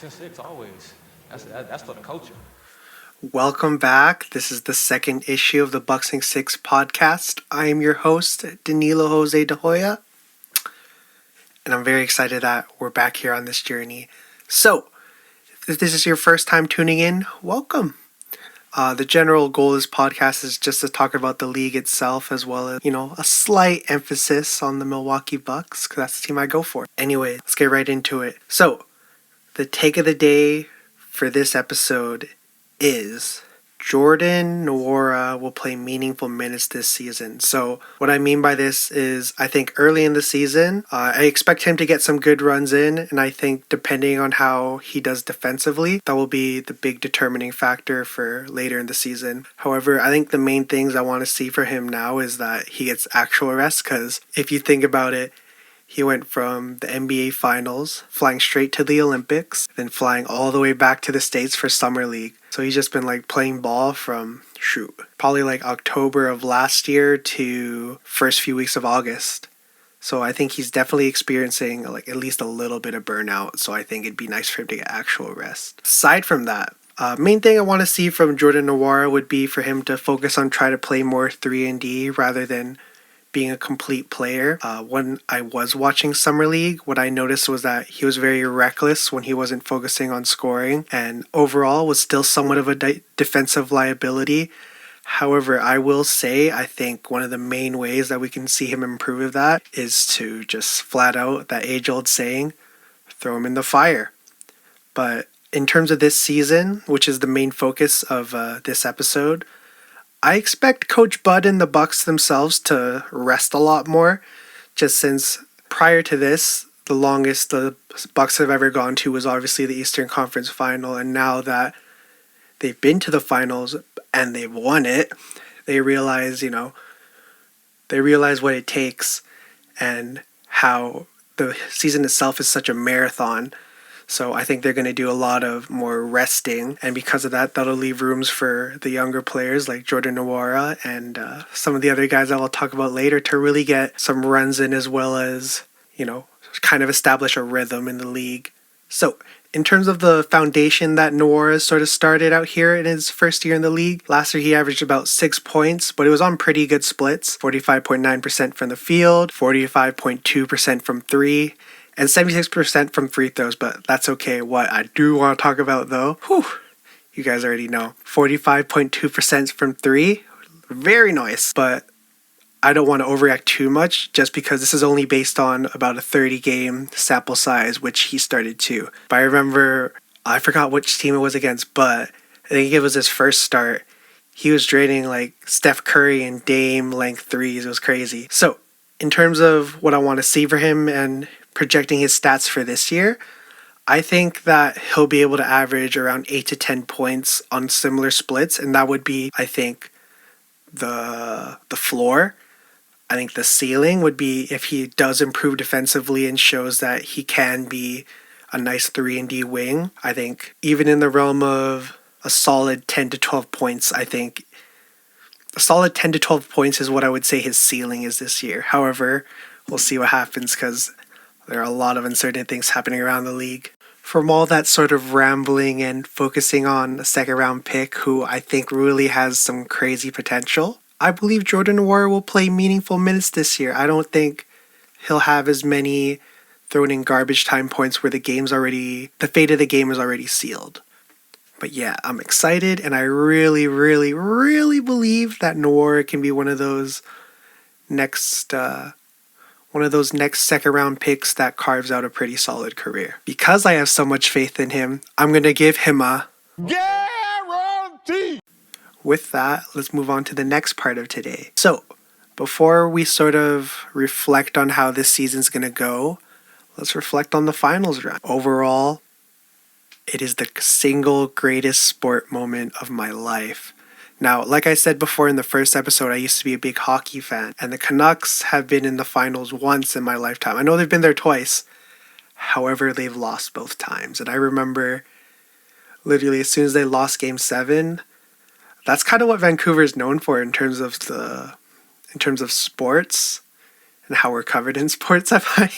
Bucks and six always. That's for the culture. Welcome back. This is the second issue of the Boxing Six podcast. I am your host, Danilo Jose De Hoya, and I'm very excited that we're back here on this journey. So, if this is your first time tuning in, welcome. The general goal of this podcast is just to talk about the league itself, as well as, a slight emphasis on the Milwaukee Bucks, because that's the team I go for. Anyway, let's get right into it. So, the take of the day for this episode is Jordan Nwora will play meaningful minutes this season. So what I mean by this is I think early in the season, I expect him to get some good runs in, and I think depending on how he does defensively, that will be the big determining factor for later in the season. However, I think the main things I want to see for him now is that he gets actual rest, because if you think about it, he went from the NBA Finals, flying straight to the Olympics, then flying all the way back to the States for Summer League. So he's just been playing ball from, probably October of last year to first few weeks of August. So I think he's definitely experiencing at least a little bit of burnout. So I think it'd be nice for him to get actual rest. Aside from that, main thing I want to see from Jordan Nwora would be for him to focus on trying to play more 3-and-D rather than being a complete player. When I was watching Summer League, what I noticed was that he was very reckless when he wasn't focusing on scoring, and overall was still somewhat of a defensive liability. However, I will say I think one of the main ways that we can see him improve that is to just flat out, that age-old saying, throw him in the fire. But in terms of this season, which is the main focus of this episode, I expect Coach Bud and the Bucks themselves to rest a lot more, just since prior to this, the longest the Bucks have ever gone to was obviously the Eastern Conference Final, and now that they've been to the finals and they've won it, they realize what it takes and how the season itself is such a marathon. So I think they're going to do a lot of more resting, and because of that, that'll leave rooms for the younger players like Jordan Nwora and some of the other guys that we'll talk about later to really get some runs in, as well as, kind of establish a rhythm in the league. So in terms of the foundation that Nwora sort of started out here in his first year in the league, last year he averaged about 6 points, but it was on pretty good splits, 45.9% from the field, 45.2% from three, and 76% from free throws, but that's okay. What I do want to talk about, though, you guys already know. 45.2% from three, very nice, but I don't want to overreact too much just because this is only based on about a 30-game sample size, which he started too. But I forgot which team it was against, but I think it was his first start. He was draining Steph Curry and Dame length threes. It was crazy. So in terms of what I want to see for him and projecting his stats for this year, I think that he'll be able to average around 8 to 10 points on similar splits, and that would be, I think, the floor. I think the ceiling would be if he does improve defensively and shows that he can be a nice 3-and-D wing. I think even in the realm of a solid 10 to 12 points, I think a solid 10 to 12 points is what I would say his ceiling is this year. However, we'll see what happens because there are a lot of uncertain things happening around the league. From all that sort of rambling and focusing on a second round pick who I think really has some crazy potential, I believe Jordan Nwora will play meaningful minutes this year. I don't think he'll have as many thrown in garbage time points where the fate of the game is already sealed. But yeah, I'm excited, and I really, really, really believe that Nwora can be one of those next second round picks that carves out a pretty solid career. Because I have so much faith in him, I'm going to give him a guarantee. With that, let's move on to the next part of today. So, before we sort of reflect on how this season's going to go, let's reflect on the finals run. Overall, it is the single greatest sport moment of my life. Now, like I said before in the first episode, I used to be a big hockey fan, and the Canucks have been in the finals once in my lifetime. I know they've been there twice. However, they've lost both times. And I remember literally as soon as they lost Game 7, that's kind of what Vancouver is known for in terms of sports and how we're covered in sports, I find.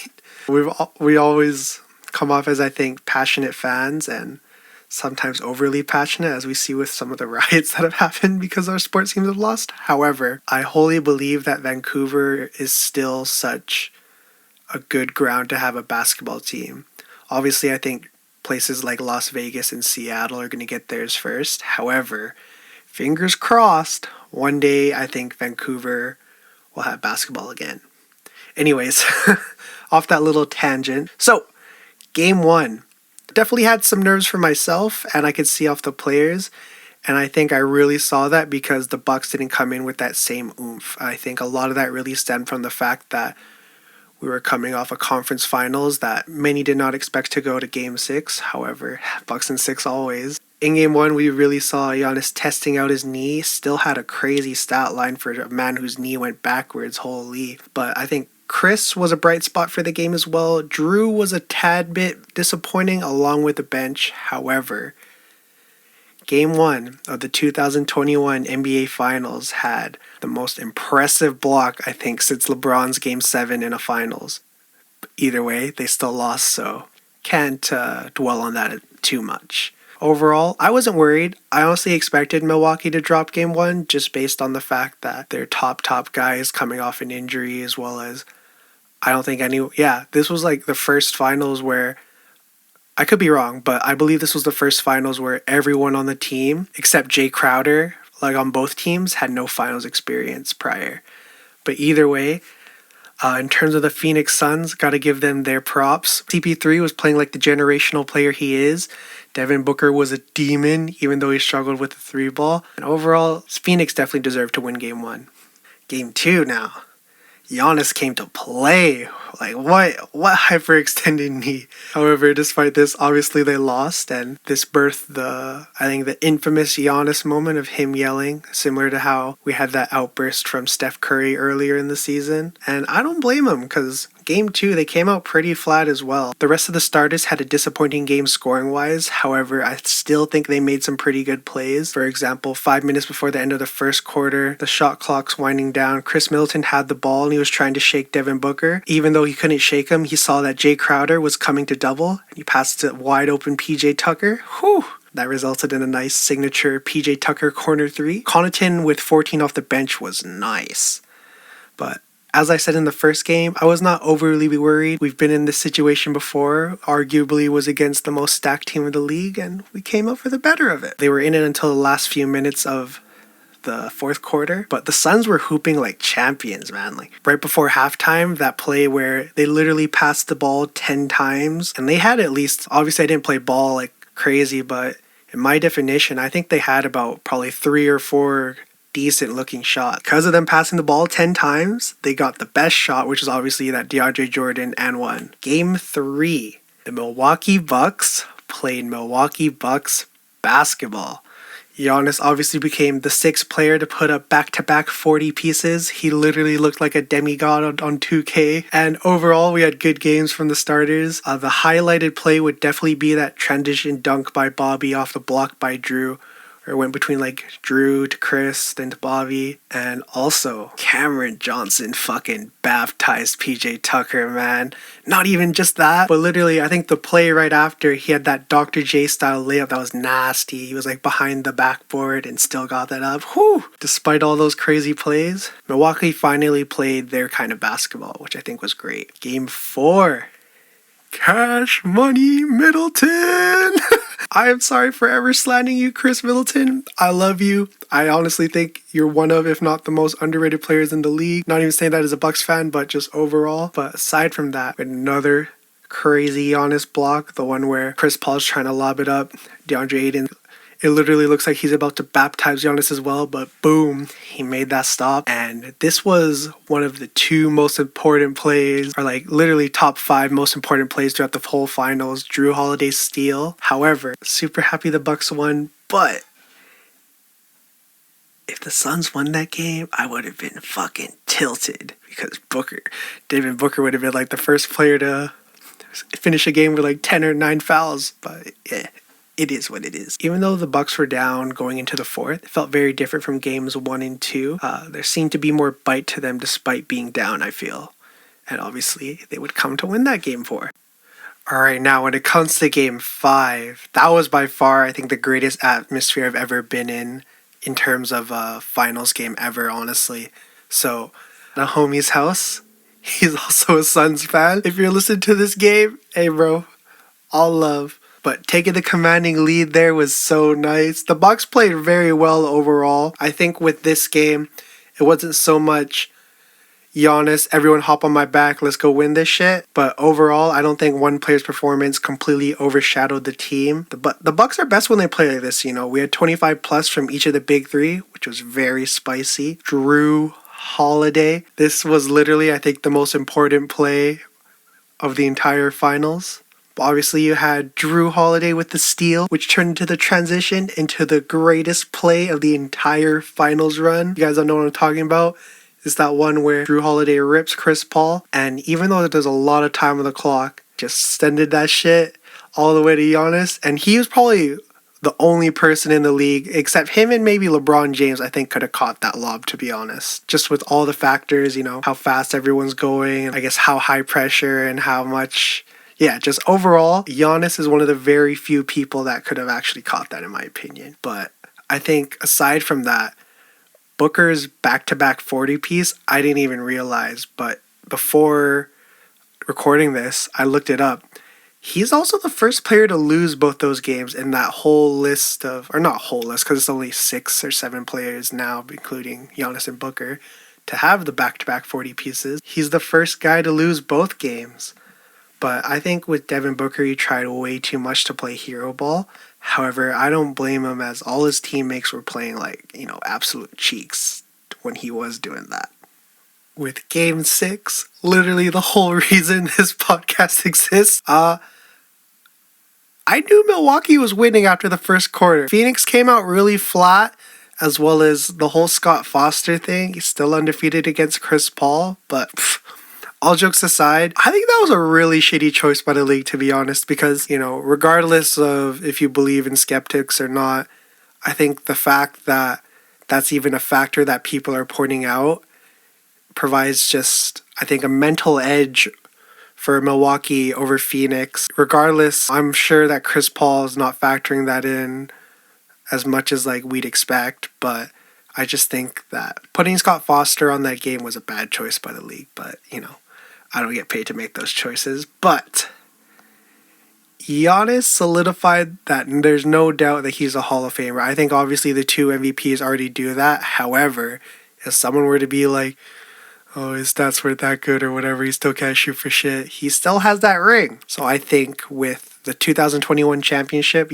We always come off as, I think, passionate fans and sometimes overly passionate, as we see with some of the riots that have happened because our sports teams have lost. However, I wholly believe that Vancouver is still such a good ground to have a basketball team. Obviously, I think places like Las Vegas and Seattle are going to get theirs first. However, fingers crossed, one day I think Vancouver will have basketball again. Anyways, off that little tangent. So, game one. Definitely had some nerves for myself, and I could see off the players. And I think I really saw that because the Bucks didn't come in with that same oomph. I think a lot of that really stemmed from the fact that we were coming off a conference finals that many did not expect to go to game 6. However, Bucks in 6 always. In game 1, we really saw Giannis testing out his knee. Still had a crazy stat line for a man whose knee went backwards, holy. But I think Chris was a bright spot for the game as well. Drew was a tad bit disappointing along with the bench. However, Game 1 of the 2021 NBA Finals had the most impressive block, I think, since LeBron's Game 7 in a Finals. Either way, they still lost, so can't dwell on that too much. Overall, I wasn't worried. I honestly expected Milwaukee to drop Game 1 just based on the fact that their top guys coming off an injury, as well as I don't think this was like the first Finals where, I could be wrong, but I believe this was the first Finals where everyone on the team, except Jay Crowder, like on both teams, had no Finals experience prior. But either way, in terms of the Phoenix Suns, got to give them their props. CP3 was playing like the generational player he is. Devin Booker was a demon, even though he struggled with the 3-ball. And overall, Phoenix definitely deserved to win Game 1. Game 2 now. Giannis came to play. Like, what hyperextended knee? However, despite this, obviously they lost, and this birthed the infamous Giannis moment of him yelling, similar to how we had that outburst from Steph Curry earlier in the season. And I don't blame him, because Game 2, they came out pretty flat as well. The rest of the starters had a disappointing game scoring-wise. However, I still think they made some pretty good plays. For example, 5 minutes before the end of the first quarter, the shot clock's winding down. Chris Middleton had the ball, and he was trying to shake Devin Booker. Even though he couldn't shake him, he saw that Jay Crowder was coming to double, and he passed it wide open PJ Tucker. Whew! That resulted in a nice signature PJ Tucker corner 3. Connaughton with 14 off the bench was nice. But as I said in the first game, I was not overly worried. We've been in this situation before. Arguably was against the most stacked team in the league, and we came up for the better of it. They were in it until the last few minutes of the fourth quarter, but the Suns were hooping like champions, man. Like right before halftime, that play where they literally passed the ball 10 times, and they had at least, obviously I didn't play ball like crazy, but in my definition, I think they had about probably 3 or 4 decent looking shots. Because of them passing the ball 10 times, they got the best shot, which is obviously that DeAndre Jordan and 1. Game 3, the Milwaukee Bucks played Milwaukee Bucks basketball. Giannis obviously became the 6th player to put up back-to-back 40 pieces. He literally looked like a demigod on 2K. And overall, we had good games from the starters. The highlighted play would definitely be that transition dunk by Bobby off the block by Drew. Or it went between like Drew to Chris, then to Bobby. And also, Cameron Johnson fucking baptized PJ Tucker, man. Not even just that, but literally, I think the play right after, he had that Dr. J style layup that was nasty. He was like behind the backboard and still got that up. Whew! Despite all those crazy plays, Milwaukee finally played their kind of basketball, which I think was great. Game 4. Cash Money Middleton! I am sorry for ever slandering you, Chris Middleton. I love you. I honestly think you're one of, if not the most underrated players in the league. Not even saying that as a Bucks fan, but just overall. But aside from that, another crazy Giannis block, the one where Chris Paul's trying to lob it up, DeAndre Ayton, it literally looks like he's about to baptize Giannis as well, but boom, he made that stop. And this was one of the 2 most important plays, or like literally top 5 most important plays throughout the whole finals. Drew Holiday's steal. However, super happy the Bucks won, but if the Suns won that game, I would have been fucking tilted, because Devin Booker would have been like the first player to finish a game with like 10 or 9 fouls, but yeah. It is what it is. Even though the Bucks were down going into the 4th, it felt very different from games 1 and 2. There seemed to be more bite to them despite being down, I feel. And obviously, they would come to win that game 4. All right, now when it comes to game 5, that was by far, I think, the greatest atmosphere I've ever been in terms of a finals game ever, honestly. So, the homie's house, he's also a Suns fan. If you're listening to this game, hey bro, all love. But taking the commanding lead there was so nice. The Bucks played very well overall. I think with this game, it wasn't so much Giannis, everyone hop on my back, let's go win this shit. But overall, I don't think one player's performance completely overshadowed the team. The Bucks are best when they play like this, you know. We had 25 plus from each of the big three, which was very spicy. Drew Holiday. This was literally, I think, the most important play of the entire finals. Obviously, you had Drew Holiday with the steal, which turned into the transition into the greatest play of the entire finals run. You guys don't know what I'm talking about? It's that one where Drew Holiday rips Chris Paul, and even though there's a lot of time on the clock, just extended that shit all the way to Giannis, and he was probably the only person in the league, except him and maybe LeBron James, I think could have caught that lob, to be honest. Just with all the factors, you know, how fast everyone's going, I guess how high pressure and how much... Yeah, just overall, Giannis is one of the very few people that could have actually caught that, in my opinion. But I think aside from that, Booker's back-to-back 40 piece, I didn't even realize. But before recording this, I looked it up. He's also the first player to lose both those games in that whole list of, or not whole list, because it's only 6 or 7 players now, including Giannis and Booker, to have the back-to-back 40 pieces. He's the first guy to lose both games. But I think with Devin Booker, he tried way too much to play hero ball. However, I don't blame him, as all his teammates were playing like, you know, absolute cheeks when he was doing that. With Game 6, literally the whole reason this podcast exists, I knew Milwaukee was winning after the first quarter. Phoenix came out really flat, as well as the whole Scott Foster thing. He's still undefeated against Chris Paul, but... all jokes aside, I think that was a really shitty choice by the league, to be honest, because, you know, regardless of if you believe in skeptics or not, I think the fact that that's even a factor that people are pointing out provides just, I think, a mental edge for Milwaukee over Phoenix. Regardless, I'm sure that Chris Paul is not factoring that in as much as, like, we'd expect, but I just think that putting Scott Foster on that game was a bad choice by the league, but, you know, I don't get paid to make those choices. But Giannis solidified that there's no doubt that he's a Hall of Famer. I think obviously the 2 MVPs already do that. However, if someone were to be like, oh, his stats weren't that good or whatever, he still can't shoot for shit, he still has that ring. So I think with the 2021 championship,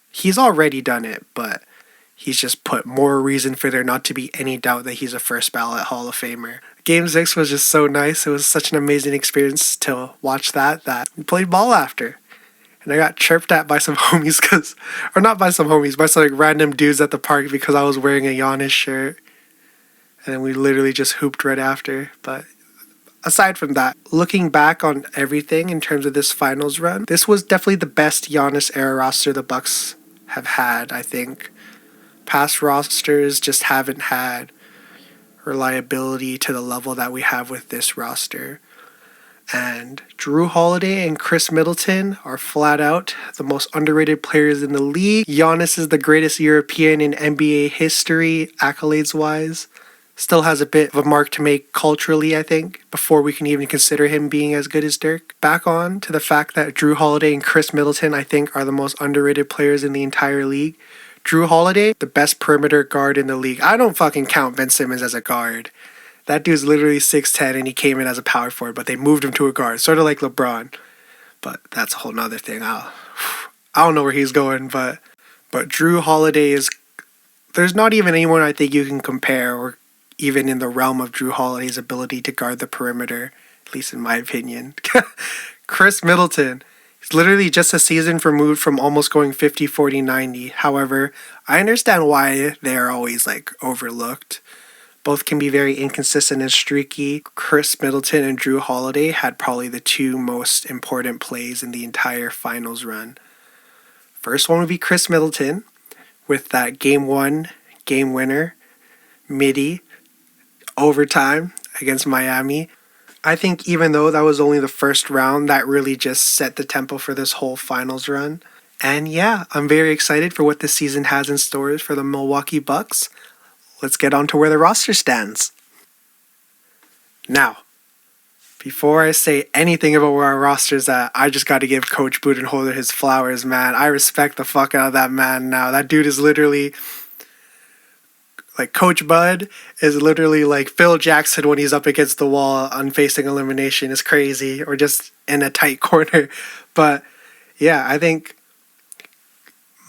he's already done it, but he's just put more reason for there not to be any doubt that he's a first ballot Hall of Famer. Game 6 was just so nice. It was such an amazing experience to watch that we played ball after. And I got chirped at by some homies or not by some homies, by some like random dudes at the park because I was wearing a Giannis shirt. And then we literally just hooped right after. But aside from that, looking back on everything in terms of this finals run, this was definitely the best Giannis era roster the Bucks have had, I think. Past rosters just haven't had reliability to the level that we have with this roster. And Drew Holiday and Chris Middleton are flat out the most underrated players in the league. Giannis is the greatest European in NBA history, accolades-wise. Still has a bit of a mark to make culturally, I think, before we can even consider him being as good as Dirk. Back on to the fact that Drew Holiday and Chris Middleton, I think, are the most underrated players in the entire league. Drew Holiday, the best perimeter guard in the league. I don't fucking count Ben Simmons as a guard. That dude's literally 6'10", and he came in as a power forward, but they moved him to a guard, sort of like LeBron. But that's a whole nother thing. I don't know where he's going, but Drew Holiday is... There's not even anyone I think you can compare, or even in the realm of Drew Holiday's ability to guard the perimeter, at least in my opinion. Chris Middleton. He's literally just a season removed from almost going 50, 40, 90. However, I understand why they are always like overlooked. Both can be very inconsistent and streaky. Chris Middleton and Drew Holiday had probably the 2 most important plays in the entire finals run. First one would be Chris Middleton with that game 1, game winner, midi, overtime against Miami. I think even though that was only the first round, that really just set the tempo for this whole finals run. And yeah, I'm very excited for what this season has in store for the Milwaukee Bucks. Let's get on to where the roster stands. Now, before I say anything about where our roster's at, I just got to give Coach Budenholzer his flowers, man. I respect the fuck out of that man now. That dude is literally like Coach Bud is literally like Phil Jackson when he's up against the wall on facing elimination. Is crazy, or just in a tight corner. But yeah, I think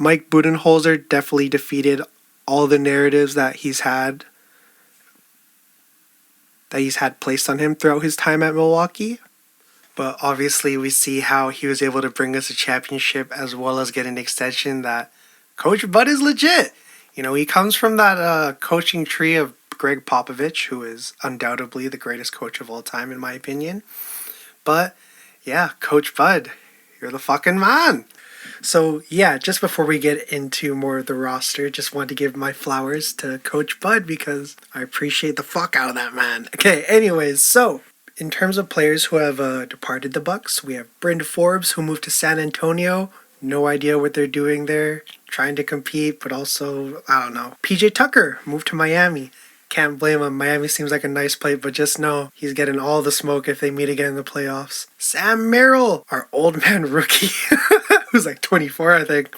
Mike Budenholzer definitely defeated all the narratives that he's had placed on him throughout his time at Milwaukee. But obviously, we see how he was able to bring us a championship as well as get an extension. That Coach Bud is legit. You know, he comes from that coaching tree of Greg Popovich, who is undoubtedly the greatest coach of all time, in my opinion. But yeah, Coach Bud, you're the fucking man. So yeah, just before we get into more of the roster, just wanted to give my flowers to Coach Bud because I appreciate the fuck out of that man. Okay, anyways, so in terms of players who have departed the Bucks, we have Bryn Forbes, who moved to San Antonio. No idea what they're doing there, trying to compete, but also, I don't know. PJ Tucker moved to Miami. Can't blame him. Miami seems like a nice place, but just know he's getting all the smoke if they meet again in the playoffs. Sam Merrill, our old man rookie, who's like 24, I think,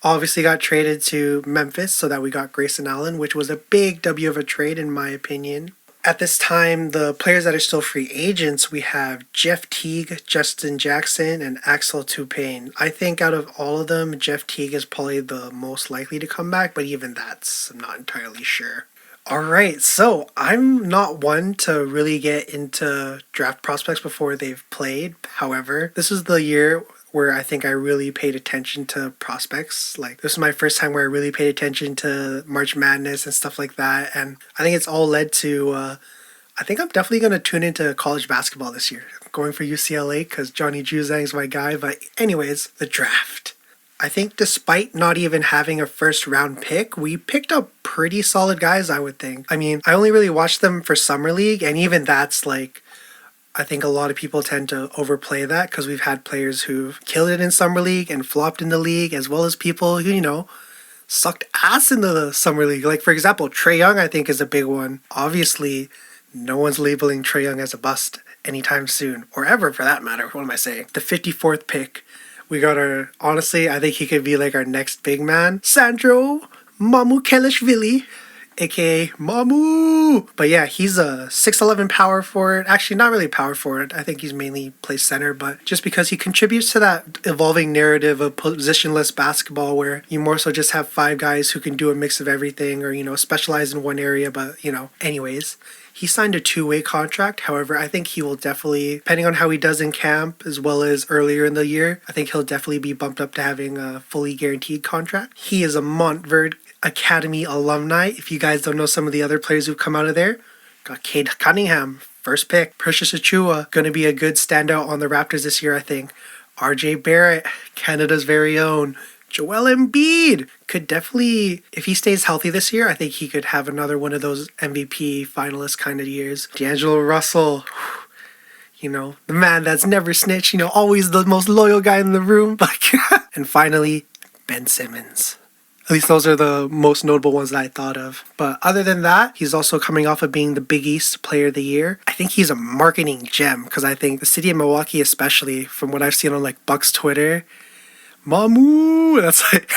obviously got traded to Memphis so that we got Grayson Allen, which was a big W of a trade in my opinion. At this time, the players that are still free agents, we have Jeff Teague, Justin Jackson, and Axel Tupain. I think out of all of them, Jeff Teague is probably the most likely to come back, but even that's, I'm not entirely sure. Alright, so I'm not one to really get into draft prospects before they've played. However, this is the year where I think I really paid attention to prospects. Like, this is my first time where I really paid attention to March Madness and stuff like that. And I think it's all led to, I think I'm definitely going to tune into college basketball this year. I'm going for UCLA because Johnny Juzang's my guy. But anyways, the draft. I think despite not even having a first round pick, we picked up pretty solid guys, I would think. I mean, I only really watched them for Summer League, and even that's like, I think a lot of people tend to overplay that because we've had players who've killed it in Summer League and flopped in the league, as well as people who, you know, sucked ass in the Summer League. Like, for example, Trae Young, I think, is a big one. Obviously, no one's labeling Trae Young as a bust anytime soon, or ever for that matter. What am I saying? The 54th pick. We got honestly, I think he could be like our next big man. Sandro Mamukelishvili, aka Mamu. But yeah, he's a 6'11 power forward. Actually, not really power forward. I think he's mainly plays center, but just because he contributes to that evolving narrative of positionless basketball where you more so just have five guys who can do a mix of everything or, you know, specialize in one area, but, you know, anyways. He signed a 2-way contract. However, I think he will definitely, depending on how he does in camp as well as earlier in the year, I think he'll definitely be bumped up to having a fully guaranteed contract. He is a Montverde Academy alumni. If you guys don't know some of the other players who've come out of there, got Cade Cunningham, first pick. Precious Achua, going to be a good standout on the Raptors this year, I think. RJ Barrett, Canada's very own. Joel Embiid could definitely, if he stays healthy this year, I think he could have another one of those MVP finalist kind of years. D'Angelo Russell, you know, the man that's never snitched, you know, always the most loyal guy in the room. And finally, Ben Simmons. At least those are the most notable ones that I thought of. But other than that, he's also coming off of being the Big East Player of the Year. I think he's a marketing gem because I think the city of Milwaukee, especially from what I've seen on like Bucks Twitter, Mamu, that's like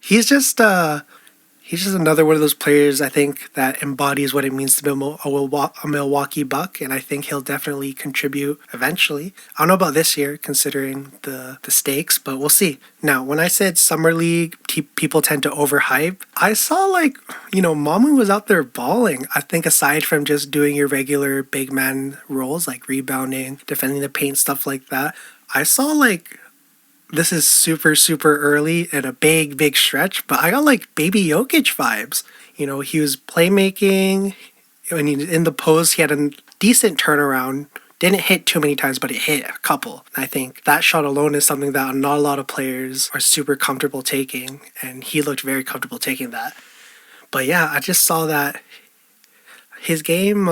he's just another one of those players I think that embodies what it means to be a Milwaukee Buck, and I think he'll definitely contribute eventually. I don't know about this year considering the stakes, but we'll see. Now, when I said Summer League, people tend to overhype. I saw like, you know, Mamu was out there balling. I think aside from just doing your regular big man roles like rebounding, defending the paint, stuff like that, I saw like, this is super, super early and a big, big stretch, but I got like baby Jokic vibes. You know, he was playmaking. When he in the post, he had a decent turnaround. Didn't hit too many times, but it hit a couple. I think that shot alone is something that not a lot of players are super comfortable taking, and he looked very comfortable taking that. But yeah, I just saw that his game,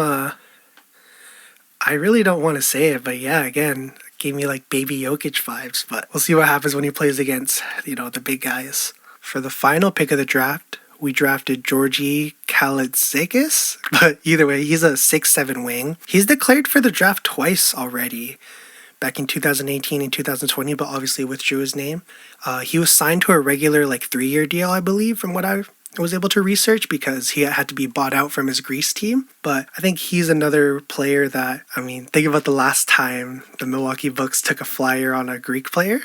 I really don't want to say it, but yeah, again, gave me like baby Jokic vibes. But we'll see what happens when he plays against, the big guys. For the final pick of the draft, we drafted Georgi Kalitzakis, but either way, he's a 6'7" wing. He's declared for the draft twice already, back in 2018 and 2020, but obviously withdrew his name. He was signed to a regular 3-year deal, I believe, from what I was able to research, because he had to be bought out from his Greece team. But I think he's another player that, think about the last time the Milwaukee Bucks took a flyer on a Greek player.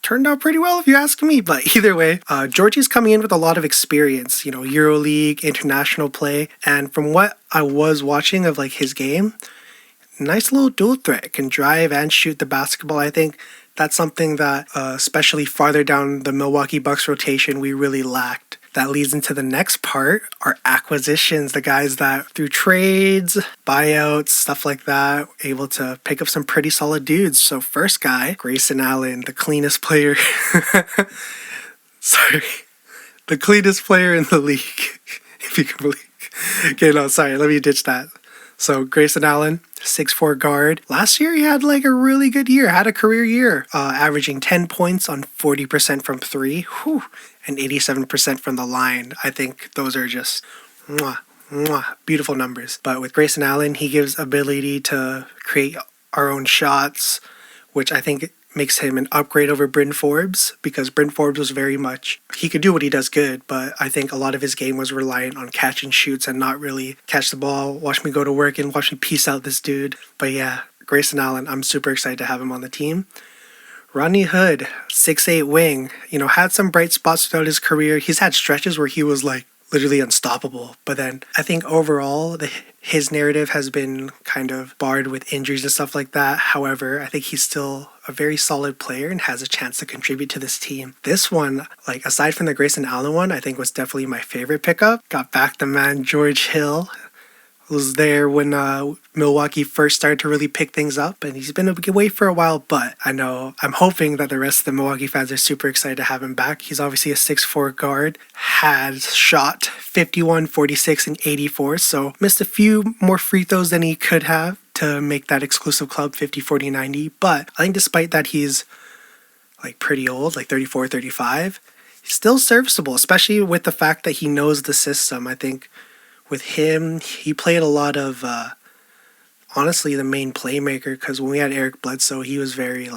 Turned out pretty well if you ask me, but either way, Georgie's coming in with a lot of experience, EuroLeague, international play, and from what I was watching of his game, nice little dual threat, can drive and shoot the basketball. I think that's something that, especially farther down the Milwaukee Bucks rotation, we really lacked. That leads into the next part, our acquisitions, the guys that through trades, buyouts, stuff like that, able to pick up some pretty solid dudes. So first guy, Grayson Allen, the cleanest player. Sorry. The cleanest player in the league, if you can believe. Okay, no, sorry, let me ditch that. So Grayson Allen, 6'4" guard. Last year he had a really good year, had a career year, averaging 10 points on 40% from three, and 87% from the line. I think those are just beautiful numbers. But with Grayson Allen, he gives ability to create our own shots, which I think makes him an upgrade over Bryn Forbes, because Bryn Forbes was very much, he could do what he does good, but I think a lot of his game was reliant on catch and shoots and not really catch the ball, watch me go to work and watch me piece out this dude. But yeah, Grayson Allen, I'm super excited to have him on the team. Rodney Hood, 6'8" wing, had some bright spots throughout his career. He's had stretches where he was literally unstoppable. But then I think overall his narrative has been kind of barred with injuries and stuff like that. However, I think he's still a very solid player and has a chance to contribute to this team. This one, aside from the Grayson Allen one, I think was definitely my favorite pickup. Got back the man George Hill, was there when Milwaukee first started to really pick things up, and he's been away for a while, but I'm hoping that the rest of the Milwaukee fans are super excited to have him back. He's obviously a 6'4" guard, has shot 51, 46, and 84, so missed a few more free throws than he could have to make that exclusive club 50, 40, 90, but I think despite that he's pretty old, 34, 35, he's still serviceable, especially with the fact that he knows the system. I think with him, he played a lot of, honestly, the main playmaker, because when we had Eric Bledsoe, he was very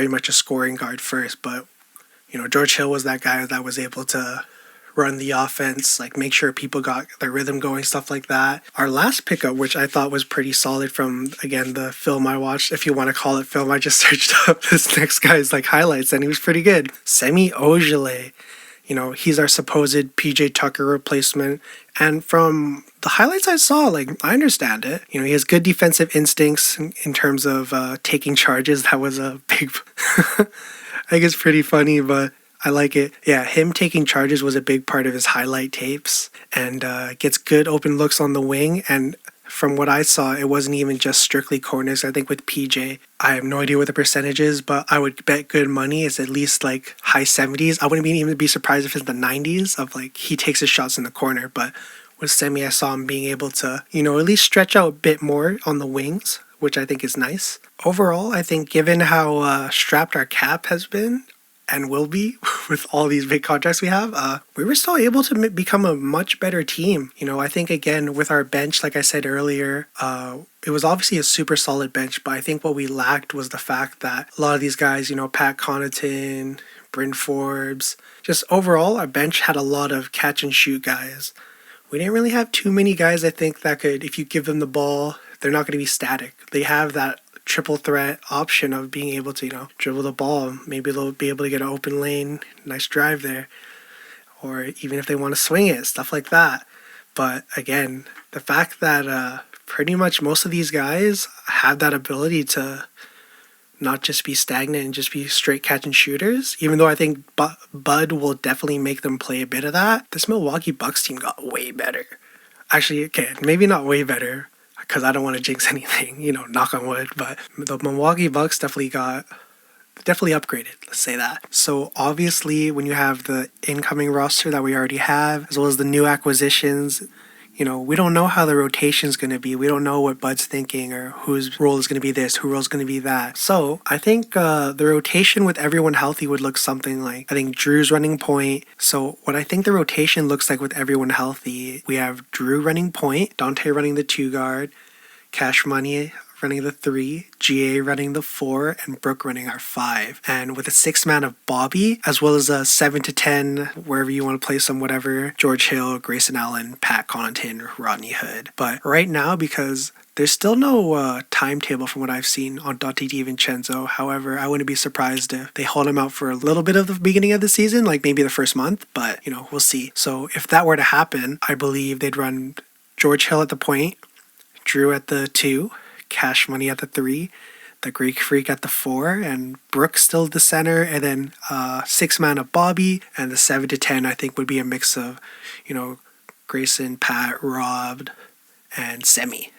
much a scoring guard first. But, George Hill was that guy that was able to run the offense, make sure people got their rhythm going, stuff like that. Our last pickup, which I thought was pretty solid from, again, the film I watched, if you want to call it film, I just searched up this next guy's, highlights, and he was pretty good. Semi Ojeleye. He's our supposed PJ Tucker replacement. And from the highlights I saw, I understand it. He has good defensive instincts in terms of taking charges. That was a big... I think it's pretty funny, but I like it. Yeah, him taking charges was a big part of his highlight tapes. And gets good open looks on the wing. And from what I saw, it wasn't even just strictly corners. I think with PJ, I have no idea what the percentage is, but I would bet good money it's at least high 70s. I wouldn't even be surprised if it's the 90s of he takes his shots in the corner. But with Semi, I saw him being able to, at least stretch out a bit more on the wings, which I think is nice. Overall, I think given how strapped our cap has been, and will be with all these big contracts we have, we were still able to become a much better team. I think, again, with our bench, like I said earlier, it was obviously a super solid bench, but I think what we lacked was the fact that a lot of these guys, Pat Connaughton, Bryn Forbes, just overall, our bench had a lot of catch and shoot guys. We didn't really have too many guys, I think, that could, if you give them the ball, they're not going to be static. They have that triple threat option of being able to, dribble the ball. Maybe they'll be able to get an open lane, nice drive there. Or even if they want to swing it, stuff like that. But again, the fact that pretty much most of these guys have that ability to not just be stagnant and just be straight catch and shooters, even though I think Bud will definitely make them play a bit of that, this Milwaukee Bucks team got way better. Actually, okay, maybe not way better, because I don't want to jinx anything, knock on wood, but the Milwaukee Bucks definitely upgraded, let's say that. So obviously when you have the incoming roster that we already have, as well as the new acquisitions, we don't know how the rotation's going to be. We don't know what Bud's thinking or whose role is going to be this, whose role is going to be that. So I think the rotation with everyone healthy would look something like, I think Drew's running point. So what I think the rotation looks like with everyone healthy, we have Drew running point, Dante running the 2 guard, Cash Money running the 3, GA running the 4, and Brooke running our 5. And with a 6-man of Bobby, as well as a 7 to 10, wherever you want to place them, whatever, George Hill, Grayson Allen, Pat Connaughton, Rodney Hood. But right now, because there's still no timetable from what I've seen on Dante DiVincenzo. However, I wouldn't be surprised if they hold him out for a little bit of the beginning of the season, like maybe the first month, but, we'll see. So if that were to happen, I believe they'd run George Hill at the point, Drew at the 2, Cash Money at the 3, the Greek Freak at the 4, and Brooks still the center, and then 6-man of Bobby, and the 7 to 10 I think would be a mix of, Grayson, Pat, Rob, and Semi.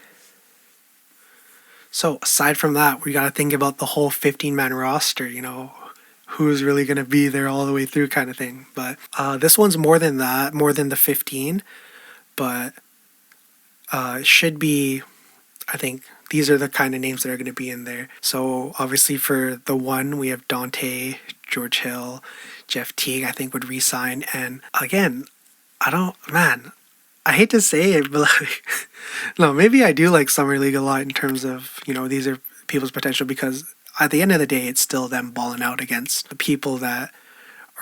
So aside from that, we got to think about the whole 15-man roster, who's really going to be there all the way through kind of thing. But this one's more than that, more than the 15, but it should be, I think, these are the kind of names that are going to be in there. So obviously for the 1, we have Dante, George Hill, Jeff Teague, I think would re-sign. And again, I hate to say it, but no, maybe I do like Summer League a lot in terms of, these are people's potential, because at the end of the day, it's still them balling out against the people that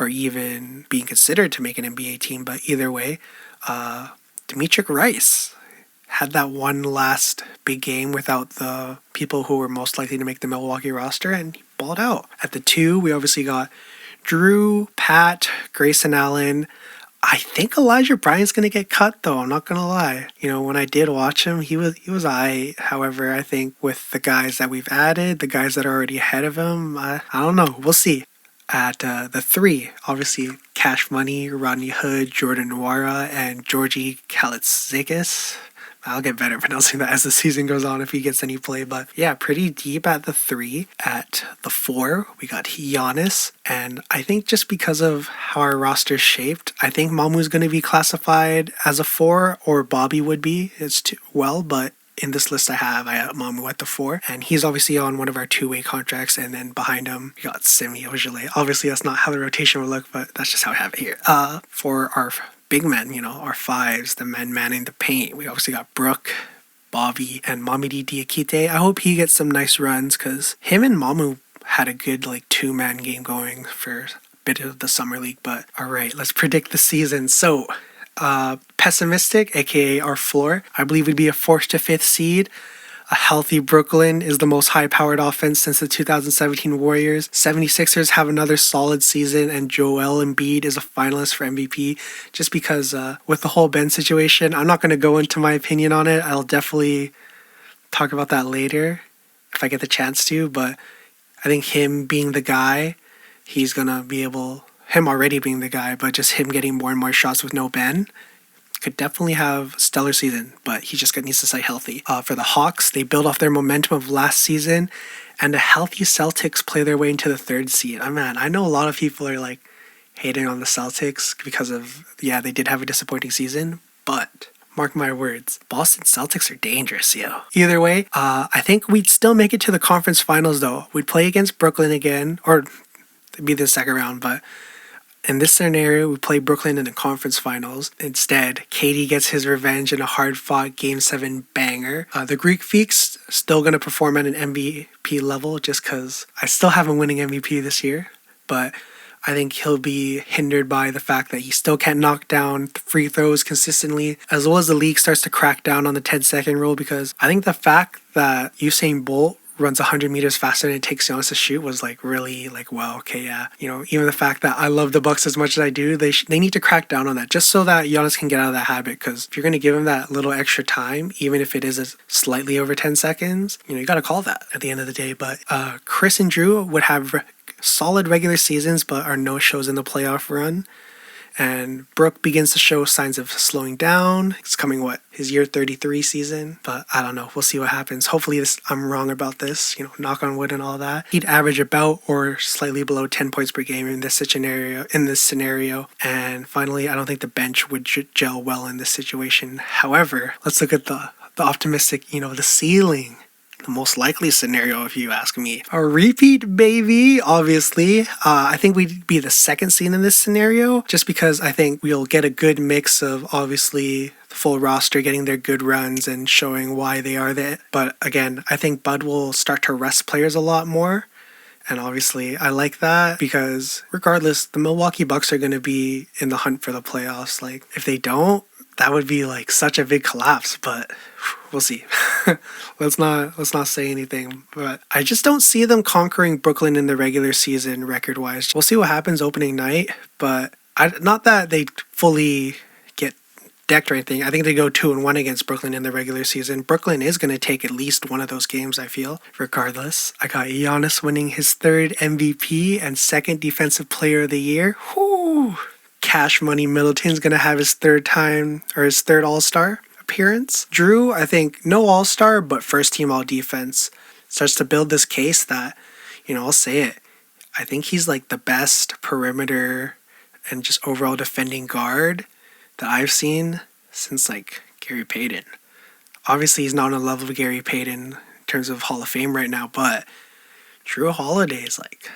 are even being considered to make an NBA team. But either way, Demetric Rice had that one last big game without the people who were most likely to make the Milwaukee roster, and he balled out. At the 2, we obviously got Drew, Pat, Grayson Allen. I think Elijah Bryant's going to get cut, though. I'm not going to lie. When I did watch him, he was aight. However, I think with the guys that we've added, the guys that are already ahead of him, I don't know. We'll see. At the 3, obviously, Cash Money, Rodney Hood, Jordan Nwara, and Georgi Kalitzakis. I'll get better pronouncing that as the season goes on if he gets any play. But yeah, pretty deep at the 3. At the 4, we got Giannis. And I think just because of how our roster's shaped, I think Mamu's going to be classified as a 4, or Bobby would be. It's too well, but in this list I have Mamu at the 4. And he's obviously on one of our 2-way contracts. And then behind him, we got Semi Ojale. Obviously, that's not how the rotation will look, but that's just how I have it here. For our big men, our 5s, the men manning the paint. We obviously got Brooke, Bobby, and Mamidi Diakite. I hope he gets some nice runs, because him and Mamu had a good 2-man game going for a bit of the summer league. But all right, let's predict the season. So pessimistic, aka our floor, I believe would be a 4th to 5th seed. A healthy Brooklyn is the most high-powered offense since the 2017 Warriors. 76ers have another solid season, and Joel Embiid is a finalist for MVP. Just because with the whole Ben situation, I'm not going to go into my opinion on it. I'll definitely talk about that later if I get the chance to. But I think him being the guy, he's going to be able... Him already being the guy, but just him getting more and more shots with no Ben, could definitely have a stellar season, but he just needs to stay healthy. For the Hawks, they build off their momentum of last season, and the healthy Celtics play their way into the 3rd seed. I know a lot of people are hating on the Celtics because of, they did have a disappointing season, but mark my words, Boston Celtics are dangerous, yo. Either way, I think we'd still make it to the conference finals, though. We'd play against Brooklyn again, or it'd be the second round, but in this scenario, we play Brooklyn in the conference finals. Instead, KD gets his revenge in a hard-fought Game 7 banger. The Greek Freak's still going to perform at an MVP level, just because I still have him winning MVP this year. But I think he'll be hindered by the fact that he still can't knock down free throws consistently, as well as the league starts to crack down on the 10-second rule, because I think the fact that Usain Bolt runs 100 meters faster than it takes Giannis to shoot was really wow, okay, yeah. Even the fact that I love the Bucks as much as I do, they need to crack down on that, just so that Giannis can get out of that habit. Because if you're going to give him that little extra time, even if it is slightly over 10 seconds, you got to call that at the end of the day. But Chris and Drew would have solid regular seasons, but are no shows in the playoff run. And Brook begins to show signs of slowing down. It's coming, his year 33 season. But I don't know. We'll see what happens. Hopefully I'm wrong about this. Knock on wood and all that. He'd average about or slightly below 10 points per game in this scenario. And finally, I don't think the bench would gel well in this situation. However, let's look at the optimistic, the ceiling. The most likely scenario, if you ask me. A repeat, baby, obviously. I think we'd be the second seed in this scenario, just because I think we'll get a good mix of, obviously, the full roster getting their good runs and showing why they are there. But again, I think Bud will start to rest players a lot more. And obviously, I like that because regardless, the Milwaukee Bucks are going to be in the hunt for the playoffs. Like, if they don't, that would be like such a big collapse, but we'll see. let's not say anything. But I just don't see them conquering Brooklyn in the regular season record-wise. We'll see what happens opening night, but not that they fully get decked or anything. I think they go 2-1 against Brooklyn in the regular season. Brooklyn is going to take at least one of those games, I feel. Regardless, I got Giannis winning his third MVP and second Defensive Player of the Year. Whoo! Cash Money Middleton's going to have his third All-Star appearance. Drew, I think, no All-Star, but first team All-Defense. Starts to build this case that, I'll say it. I think he's like the best perimeter and just overall defending guard that I've seen since like Gary Payton. Obviously, he's not on the level of Gary Payton in terms of Hall of Fame right now, but Drew Holiday is like,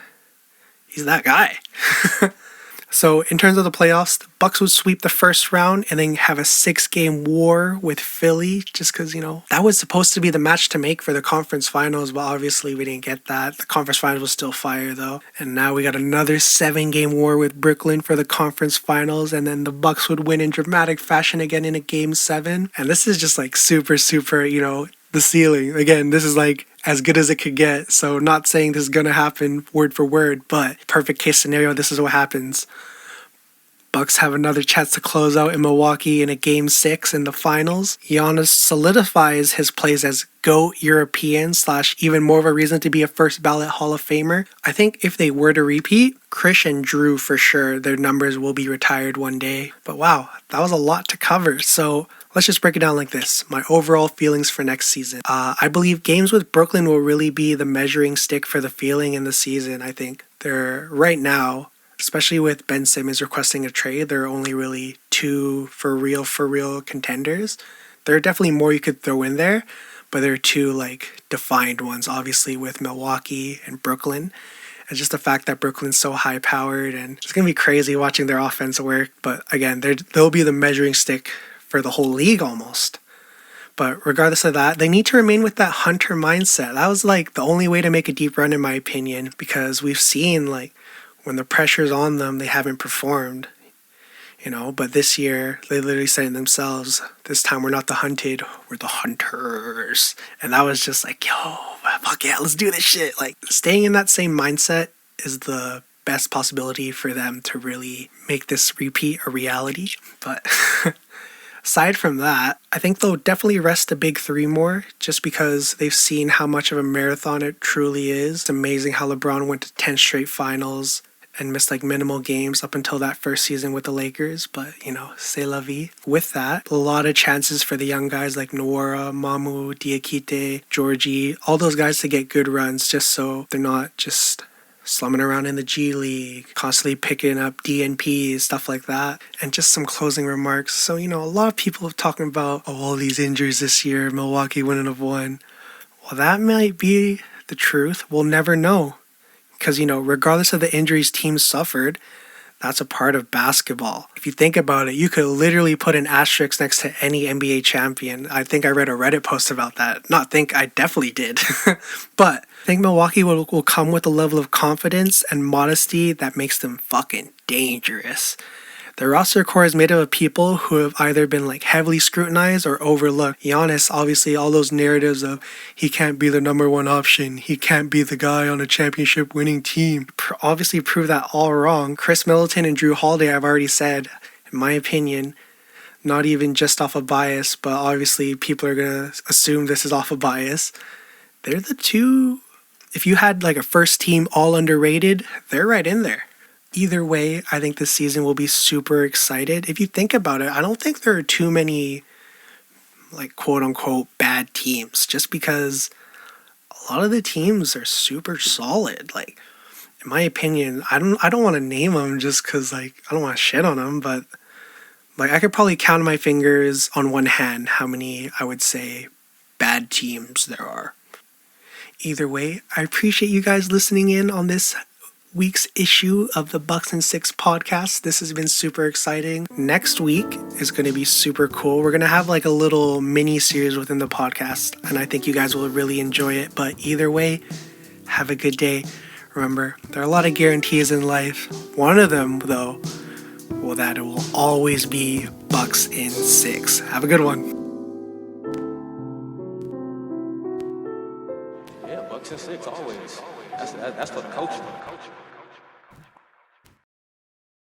he's that guy. So in terms of the playoffs, the Bucks would sweep the first round and then have a 6-game war with Philly just because, that was supposed to be the match to make for the conference finals, but obviously we didn't get that. The conference finals was still fire though. And now we got another 7-game war with Brooklyn for the conference finals, and then the Bucks would win in dramatic fashion again in a game 7. And this is just like super, the ceiling. Again, this is like as good as it could get. So not saying this is going to happen word for word, but perfect case scenario, this is what happens. Bucks have another chance to close out in Milwaukee in a game 6 in the finals. Giannis solidifies his place as GOAT European / even more of a reason to be a first ballot Hall of Famer. I think if they were to repeat, Krish and Drew for sure, their numbers will be retired one day. But wow, that was a lot to cover. So let's just break it down like this. My overall feelings for next season. I believe games with Brooklyn will really be the measuring stick for the feeling in the season. I think they're right now, especially with Ben Simmons requesting a trade, there are only really 2 for real contenders. There are definitely more you could throw in there, but there are 2 like defined ones, obviously with Milwaukee and Brooklyn. And just the fact that Brooklyn's so high powered, and it's going to be crazy watching their offense work. But again, they'll be the measuring stick for the whole league almost. But regardless of that, they need to remain with that hunter mindset. That was like the only way to make a deep run in my opinion, because we've seen like when the pressure's on them, they haven't performed, but this year they literally said it themselves, this time we're not the hunted, we're the hunters. And that was just like, yo, fuck yeah, let's do this shit. Like, staying in that same mindset is the best possibility for them to really make this repeat a reality. But aside from that, I think they'll definitely rest the big 3 more, just because they've seen how much of a marathon it truly is. It's amazing how LeBron went to 10 straight finals and missed like minimal games up until that first season with the Lakers, but c'est la vie. With that, a lot of chances for the young guys like Nwora, Mamu, Diakite, Georgie, all those guys to get good runs, just so they're not just slumming around in the G League, constantly picking up DNPs, stuff like that. And just some closing remarks. So, a lot of people are talking about, all these injuries this year, Milwaukee wouldn't have won. Well, that might be the truth. We'll never know. Because, regardless of the injuries teams suffered, that's a part of basketball. If you think about it, you could literally put an asterisk next to any NBA champion. I think I read a Reddit post about that. I definitely did. But I think Milwaukee will come with a level of confidence and modesty that makes them fucking dangerous. The roster core is made up of people who have either been like heavily scrutinized or overlooked. Giannis, obviously, all those narratives of he can't be the number 1 option, he can't be the guy on a championship winning team, obviously proved that all wrong. Chris Middleton and Drew Holiday, I've already said, in my opinion, not even just off of bias, but obviously people are going to assume this is off of bias. They're the 2, if you had like a first team all underrated, they're right in there. Either way, I think this season will be super excited. If you think about it, I don't think there are too many, like, quote unquote bad teams, just because a lot of the teams are super solid. Like, in my opinion, I don't want to name them just because, like, I don't want to shit on them, but like I could probably count on my fingers on one hand how many I would say bad teams there are. Either way, I appreciate you guys listening in on this week's issue of the Bucks and Six podcast. This has been super exciting. Next week is going to be super cool. We're going to have like a little mini series within the podcast, and I think you guys will really enjoy it. But either way, have a good day. Remember, there are a lot of guarantees in life. One of them, though, well, that it will always be Bucks in 6. Have a good one. Yeah, Bucks and 6 always. That's for the culture.